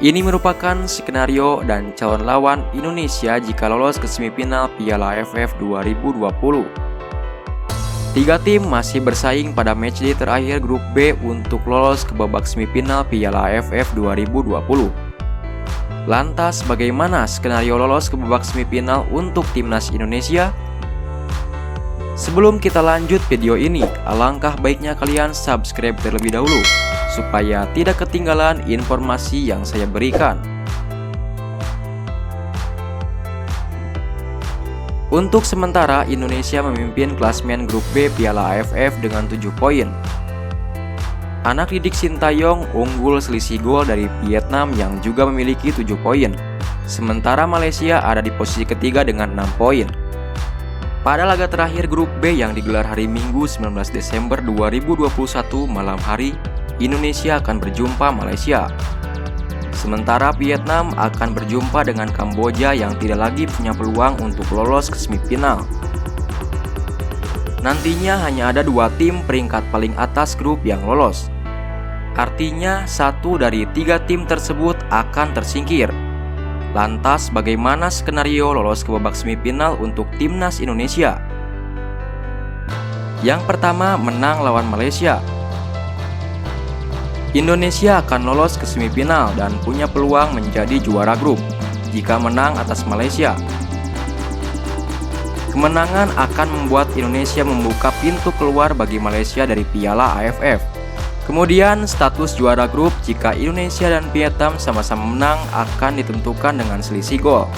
Ini merupakan skenario dan calon lawan Indonesia jika lolos ke semifinal Piala AFF 2020. Tiga tim masih bersaing pada matchday terakhir grup B untuk lolos ke babak semifinal Piala AFF 2020. Lantas bagaimana skenario lolos ke babak semifinal untuk timnas Indonesia? Sebelum kita lanjut video ini, alangkah baiknya kalian subscribe terlebih dahulu supaya tidak ketinggalan informasi yang saya berikan. Untuk sementara, Indonesia memimpin klasemen grup B Piala AFF dengan 7 poin. Anak didik Sintayong unggul selisih gol dari Vietnam yang juga memiliki 7 poin. Sementara Malaysia ada di posisi ketiga dengan 6 poin. Pada laga terakhir grup B yang digelar hari Minggu 19 Desember 2021 malam hari, Indonesia akan berjumpa Malaysia. Sementara Vietnam akan berjumpa dengan Kamboja yang tidak lagi punya peluang untuk lolos ke semifinal. Nantinya hanya ada 2 tim peringkat paling atas grup yang lolos. Artinya 1 dari 3 tim tersebut akan tersingkir. Lantas bagaimana skenario lolos ke babak semifinal untuk timnas Indonesia? Yang pertama, menang lawan Malaysia. Indonesia akan lolos ke semifinal dan punya peluang menjadi juara grup jika menang atas Malaysia. Kemenangan akan membuat Indonesia membuka pintu keluar bagi Malaysia dari Piala AFF. Kemudian status juara grup jika Indonesia dan Vietnam sama-sama menang akan ditentukan dengan selisih gol.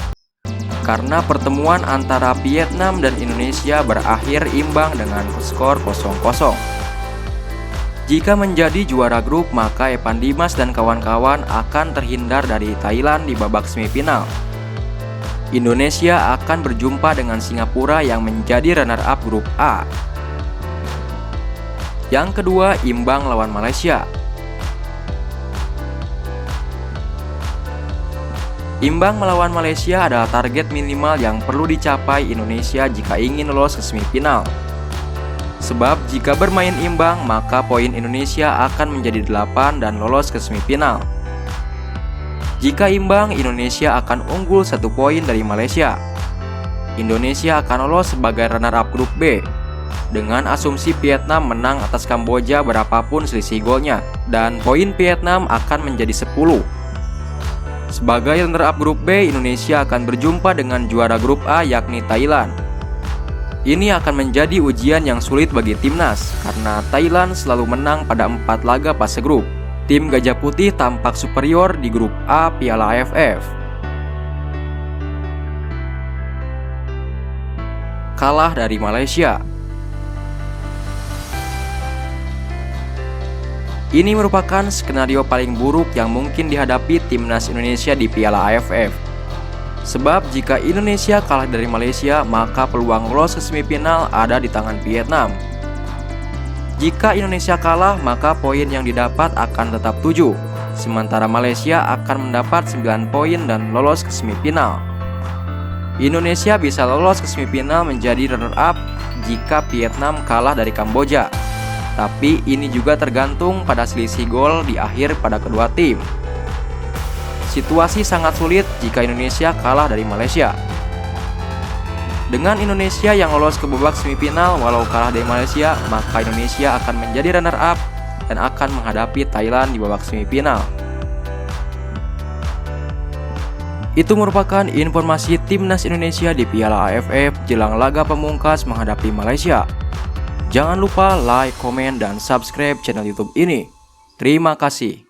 Karena pertemuan antara Vietnam dan Indonesia berakhir imbang dengan skor 0-0. Jika menjadi juara grup, maka Evan Dimas dan kawan-kawan akan terhindar dari Thailand di babak semifinal. Indonesia akan berjumpa dengan Singapura yang menjadi runner-up grup A. Yang kedua, imbang lawan Malaysia. Imbang melawan Malaysia adalah target minimal yang perlu dicapai Indonesia jika ingin lolos ke semifinal. Sebab jika bermain imbang, maka poin Indonesia akan menjadi 8 dan lolos ke semifinal. Jika imbang, Indonesia akan unggul 1 poin dari Malaysia. Indonesia akan lolos sebagai runner-up grup B. Dengan asumsi Vietnam menang atas Kamboja berapapun selisih golnya, dan poin Vietnam akan menjadi 10. Sebagai runner-up grup B, Indonesia akan berjumpa dengan juara grup A yakni Thailand. Ini akan menjadi ujian yang sulit bagi timnas, karena Thailand selalu menang pada 4 laga fase grup. Tim Gajah Putih tampak superior di grup A Piala AFF. Kalah dari Malaysia. Ini merupakan skenario paling buruk yang mungkin dihadapi timnas Indonesia di Piala AFF. Sebab jika Indonesia kalah dari Malaysia, maka peluang lolos ke semifinal ada di tangan Vietnam. Jika Indonesia kalah, maka poin yang didapat akan tetap 7. Sementara Malaysia akan mendapat 9 poin dan lolos ke semifinal. Indonesia bisa lolos ke semifinal menjadi runner-up jika Vietnam kalah dari Kamboja. Tapi ini juga tergantung pada selisih gol di akhir pada kedua tim. Situasi sangat sulit jika Indonesia kalah dari Malaysia. Dengan Indonesia yang lolos ke babak semifinal walau kalah dari Malaysia, maka Indonesia akan menjadi runner-up dan akan menghadapi Thailand di babak semifinal. Itu merupakan informasi timnas Indonesia di Piala AFF jelang laga pemungkas menghadapi Malaysia. Jangan lupa like, komen, dan subscribe channel YouTube ini. Terima kasih.